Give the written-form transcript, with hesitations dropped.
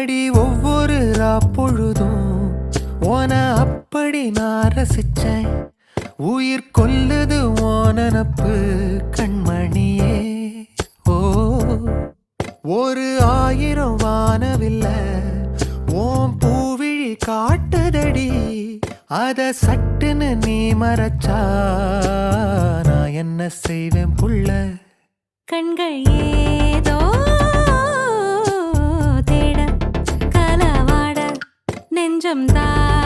அடி ஒவ்வொரு பொழுதும் ஓன அப்படி நான் ரசிச்சேன். உயிர் கொல்லுது ஓனப்பு கண்மணியே. ஓ ஒரு 1000 வானவில்ல ஓம் பூவிழி காட்டுதடி. அத சட்டுன்னு நீ மறைச்சா நான் என்ன செய்வேன் புள்ள. கண்கள் ஏதோ தேட களவாட நெஞ்சம் தான்